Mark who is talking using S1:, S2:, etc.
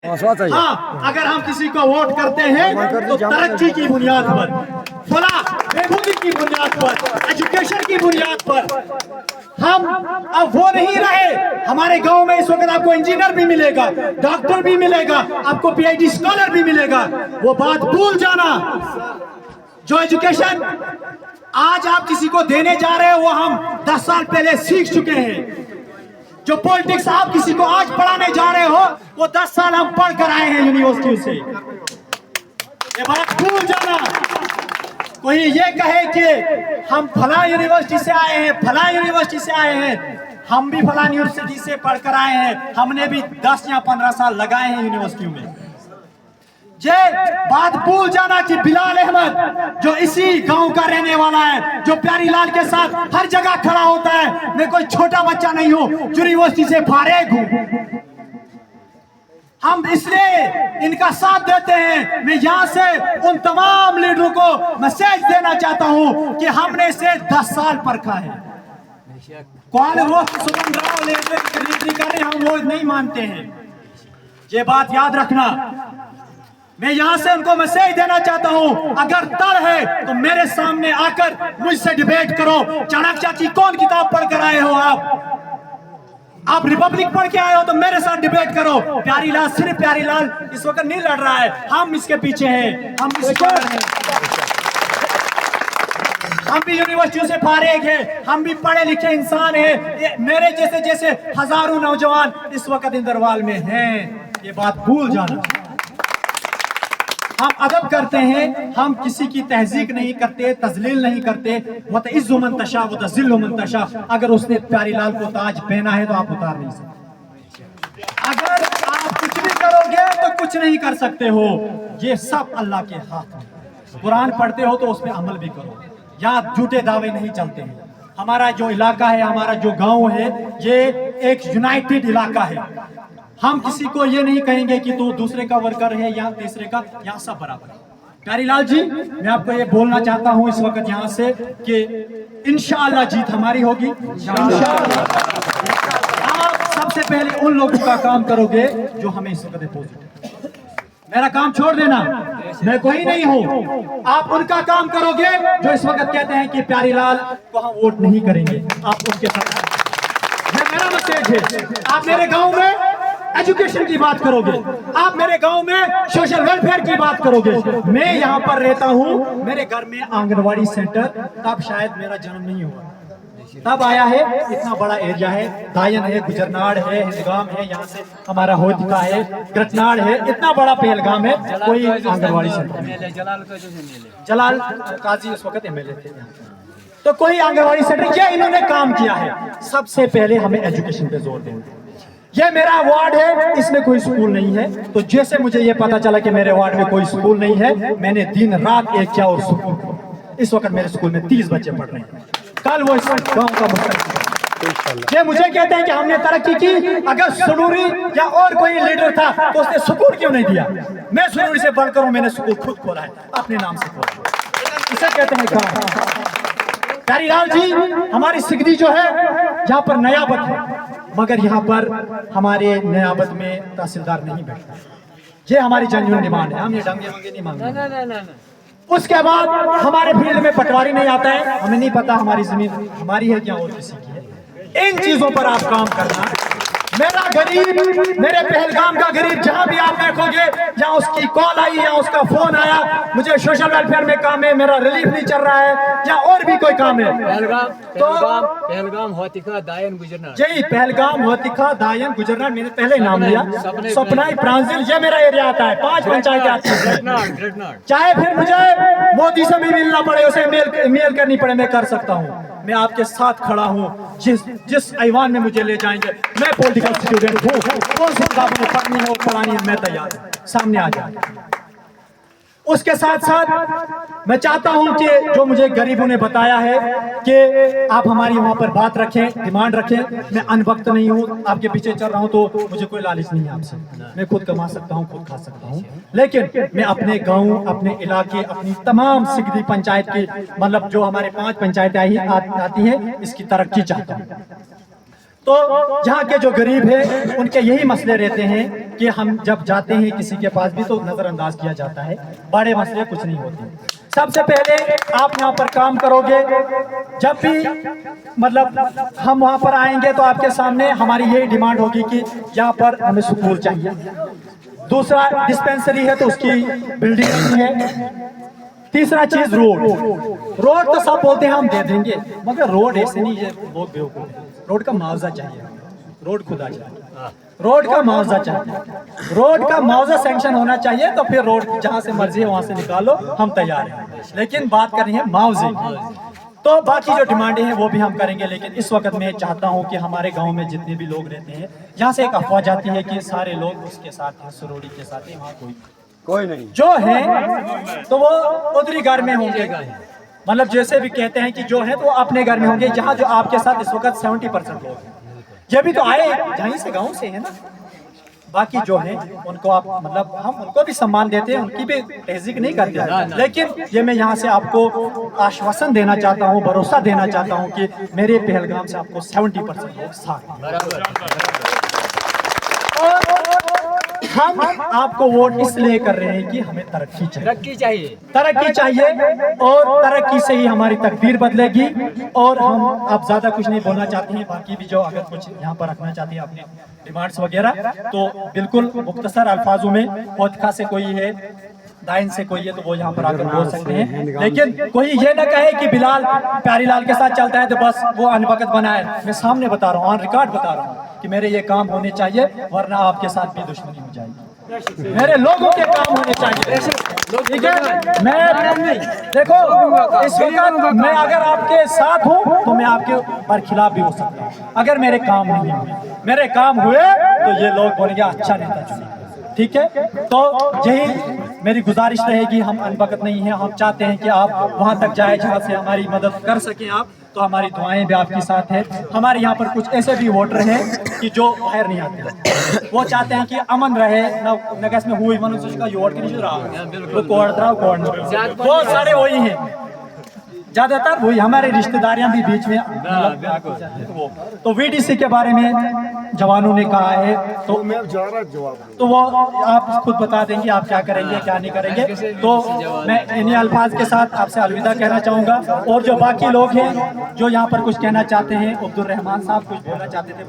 S1: हाँ, अगर हम किसी को वोट करते हैं तो तरक्की की बुनियाद पर, फलाह बेखुदी की बुनियाद पर, एजुकेशन की बुनियाद पर। हम अब वो नहीं रहे। हमारे गांव में इस वक्त आपको इंजीनियर भी मिलेगा, डॉक्टर भी मिलेगा, आपको पीएचडी स्कॉलर भी मिलेगा। वो बात भूल जाना। जो एजुकेशन आज आप किसी को देने जा रहे हो वो हम 10 साल पहले सीख चुके हैं। जो पॉलिटिक्स आप किसी को आज पढ़ाने जा रहे हो वो 10 साल हम पढ़ कर आए हैं यूनिवर्सिटी से। ये बात भूल जाना। कोई ये कहे कि हम फला यूनिवर्सिटी से आए हैं, फला यूनिवर्सिटी से आए हैं, हम भी फला यूनिवर्सिटी से पढ़कर आए हैं, हमने भी 10 या 15 साल लगाए हैं यूनिवर्सिटी में। ये बात भूल जाना कि बिलाल अहमद जो इसी गांव का रहने वाला है, जो प्यारीलाल के साथ हर जगह खड़ा होता है, मैं कोई छोटा बच्चा नहीं हूं, यूनिवर्सिटी से फारिग हूं। हम इसलिए इनका साथ देते हैं। मैं यहां से उन तमाम लीडरों को मैसेज देना चाहता हूं कि हमने इसे 10 साल परखा है। कौन वो सुमन राव लीडरी करें, हम वो नहीं मानते हैं। ये बात याद रखना। मैं यहां से उनको मैसेज देना चाहता हूं, अगर तड़ है तो मेरे सामने आकर मुझसे डिबेट करो। चाणक्य की कौन किताब पढ़कर आए हो आप रिपब्लिक पढ़ के आए हो तो मेरे साथ डिबेट करो। प्यारीलाल, सिर्फ प्यारीलाल इस वक्त नहीं लड़ रहा है, हम इसके पीछे हैं, हम भी यूनिवर्सिटियों से फारिग हैं, हम भी पढ़े लिखे इंसान हैं। मेरे जैसे जैसे हजारों नौजवान इस वक्त इंदरवाल में हैं। ये बात भूल जाना। हम अदब करते हैं, हम किसी की तहजीक नहीं करते, तजलील नहीं करते। वतइज़्ज़ु मन तशा व तुज़िल्लु मन तशा। अगर उसने प्यारीलाल को ताज पहना है तो आप उतार नहीं सकते। अगर आप कुछ भी करोगे तो कुछ नहीं कर सकते हो। ये सब अल्लाह के हाथ में। कुरान पढ़ते हो तो उसमें अमल भी करो। यहाँ झूठे दावे नहीं चलते हैं। हमारा जो इलाका है, हमारा जो गाँव है, ये एक यूनाइटेड इलाका है। हम किसी को ये नहीं कहेंगे कि तू दूसरे का वर्कर है या तीसरे का, यहाँ सब बराबर है। प्यारीलाल जी, मैं आपको ये बोलना चाहता हूँ इस वक्त यहाँ से कि इंशाअल्लाह जीत हमारी होगी। इंशाअल्लाह आप सबसे पहले उन लोगों का काम करोगे जो हमें इस वक्त अपोज है। मेरा काम छोड़ देना, मैं कोई नहीं हूँ। आप उनका काम करोगे जो इस वक्त कहते हैं कि प्यारीलाल को हम वोट नहीं करेंगे। आप उनके साथ, ये मेरा मैसेज है। आप मेरे गाँव में एजुकेशन की बात करोगे, आप मेरे गांव में सोशल वेलफेयर की बात करोगे। मैं यहाँ पर रहता हूँ, मेरे घर में आंगनवाड़ी सेंटर तब शायद मेरा जन्म नहीं हुआ, तब आया है। इतना बड़ा एरिया है, दायन है, गुजरनाड़ है, हिंदगाम है, यहाँ से हमारा होतिका है, ग्रटनाड़ है, इतना बड़ा पहलगाम है। कोई आंगनवाड़ी सेंटर, जलाल काजी उस वक्त एमएलए थे, तो कोई आंगनवाड़ी सेंटर, ये इन्होंने काम किया है। सबसे पहले हमें एजुकेशन पे जोर देंगे। ये मेरा वार्ड है, इसमें कोई स्कूल नहीं है, तो जैसे मुझे ये पता चला कि मेरे वार्ड में कोई स्कूल नहीं है, मैंने दिन रात एक किया और स्कूल। इस वक्त मेरे स्कूल में 30 बच्चे पढ़ रहे हैं। कल वो इस गांव का मुस्तकबिल। ये मुझे कहते हैं कि हमने तरक्की की। अगर सुनूरी या और कोई लीडर था तो उसने स्कूल क्यों नहीं दिया? मैं सुनूरी से बढ़कर हूं, मैंने स्कूल खुद खोला है, अपने नाम से खोला। इसे कहते हैं गांव। प्यारीलाल जी, हमारी सिगदी जो है यहाँ पर नयाबत है, मगर यहाँ पर हमारे नयाबत में तहसीलदार नहीं बैठता। ये हमारी जेन्युइन डिमांड है, हम ये डंगे मंगे नहीं मांगते। उसके बाद हमारे फील्ड में पटवारी नहीं आता है, हमें नहीं पता हमारी जमीन हमारी है क्या और किसी की है। इन चीजों पर आप काम करना। मेरा गरीब, मेरे पहलगाम का गरीब, जहां भी आप देखोगे, जहां उसकी कॉल आई या उसका फोन आया, मुझे सोशल वेलफेयर में काम है, मेरा रिलीफ नहीं चल रहा है, या और भी कोई काम है,
S2: पहलगाम होतिका दायन गुजरनार,
S1: यही पहलगाम होतिका दायन गुजरनार, मैंने पहले नाम लिया। सपनाई प्रांजिल, ये मेरा एरिया आता है। 5 पंचायतें आती हैं। चाहे फिर मुझे मोदी से भी मिलना पड़े, उसे मेल करनी पड़े, मैं कर सकता हूँ। मैं आपके साथ खड़ा हूँ। जिस ऐवान में मुझे ले जाएंगे, मैं पॉलिटिकल स्टूडेंट हूँ, कौन सी किताबें पढ़नी है और पढ़ानी है, मैं तैयार हूँ, सामने आ जाए। उसके साथ साथ मैं चाहता हूं कि जो मुझे गरीबों ने बताया है कि आप हमारी वहां पर बात रखें, डिमांड रखें। मैं अनवक्त नहीं हूं, आपके पीछे चल रहा हूं, तो मुझे कोई लालच नहीं है आपसे। मैं खुद कमा सकता हूं, खुद खा सकता हूं, लेकिन मैं अपने गांव, अपने इलाके, अपनी तमाम सिगदी पंचायत की, मतलब जो हमारे 5 पंचायतें आती हैं, इसकी तरक्की चाहता हूं। तो यहाँ के जो गरीब हैं उनके यही मसले रहते हैं कि हम जब जाते हैं किसी के पास भी तो नज़रअंदाज किया जाता है, बड़े मसले कुछ नहीं होते। सबसे पहले आप यहाँ पर काम करोगे, जब भी मतलब हम वहाँ पर आएंगे तो आपके सामने हमारी यही डिमांड होगी कि यहाँ पर हमें स्कूल चाहिए। दूसरा, डिस्पेंसरी है तो उसकी बिल्डिंग नहीं है। तीसरा चीज, रोड तो सब बोलते हैं हम दे देंगे, मगर रोड ऐसे नहीं है, बहुत बेवकूफ है। रोड का मुआवजा चाहिए, रोड खुद आ जाए, रोड का मुआवजा चाहिए, रोड का मुआवजा सैंक्शन होना चाहिए, तो फिर रोड जहां से मर्जी है वहां से निकालो, हम तैयार हैं। लेकिन बात कर रही है मुआवजे की, तो बाकी जो डिमांडें हैं वो भी हम करेंगे। लेकिन इस वक्त मैं चाहता हूं कि हमारे गांव में जितने भी लोग रहते हैं, यहाँ से एक अफवाह जाती है कि सारे लोग उसके साथ हैं, सुरोड़ी के साथ हैं, वहाँ कोई नहीं जो है तो वो उधरी घर में होंगे। मतलब जैसे भी कहते हैं कि जो है तो वो अपने घर में होंगे, जहाँ जो आपके साथ इस वक्त 70% लोग हैं, ये भी तो आए जहीं से, गांव से है ना। बाकी जो है उनको आप मतलब हम उनको भी सम्मान देते हैं, उनकी भी तहजीक नहीं करते, लेकिन ये मैं यहाँ से आपको आश्वासन देना चाहता हूँ, भरोसा देना चाहता हूँ कि मेरे पहलगाम से आपको 70% लोग साथ। हम आपको वोट इसलिए कर रहे हैं कि हमें तरक्की चाहिए, तरक्की चाहिए और तरक्की से ही हमारी तकदीर बदलेगी। और हम आप ज्यादा कुछ नहीं बोलना चाहते हैं, बाकी भी जो अगर कुछ यहाँ पर रखना चाहते हैं अपने डिमांड्स वगैरह, तो बिल्कुल मुख्तसर अल्फाजों में, पौधखा से कोई है, दाइन से कोई है, तो वो यहाँ पर आकर बोल सकते हैं। लेकिन कोई ये ना कहे कि बिलाल प्यारीलाल के साथ चलता है तो बस वो अनवकत बना है। मैं सामने बता रहा हूँ, ऑन रिकॉर्ड बता रहा हूँ कि मेरे ये काम होने चाहिए, वरना आपके साथ भी दुश्मनी हो जाएगी। मेरे लोगों के काम होने चाहिए, ठीक है। मैं देखो इस वक्त मैं अगर आपके साथ हूँ तो मैं आपके पर खिलाफ भी हो सकता हूँ, अगर मेरे काम नहीं हुए। मेरे काम हुए तो ये लोग बोलेंगे अच्छा नेता चुने, ठीक है। तो यही मेरी गुजारिश रहेगी, हम अनबकत नहीं हैं, हम चाहते हैं कि आप वहां तक जाए जहां से हमारी मदद कर सकें आप, तो हमारी दुआएं भी आपके साथ है। हमारे यहाँ पर कुछ ऐसे भी वोटर हैं कि जो बाहर नहीं आते, वो चाहते हैं कि अमन रहे, नगस में हुई मनुष्य का वोट की नहीं रहा, बहुत सारे वही हैं, ज्यादातर वही हमारे रिश्तेदारियां भी बीच में। तो वीडीसी के बारे में जवानों ने कहा है, तो वो आप खुद बता देंगे आप क्या करेंगे क्या नहीं करेंगे। तो मैं इन्हीं अल्फाज के साथ आपसे अलविदा कहना चाहूंगा। और जो बाकी लोग हैं जो यहाँ पर कुछ कहना चाहते हैं, अब्दुल रहमान साहब कुछ बोलना चाहते थे,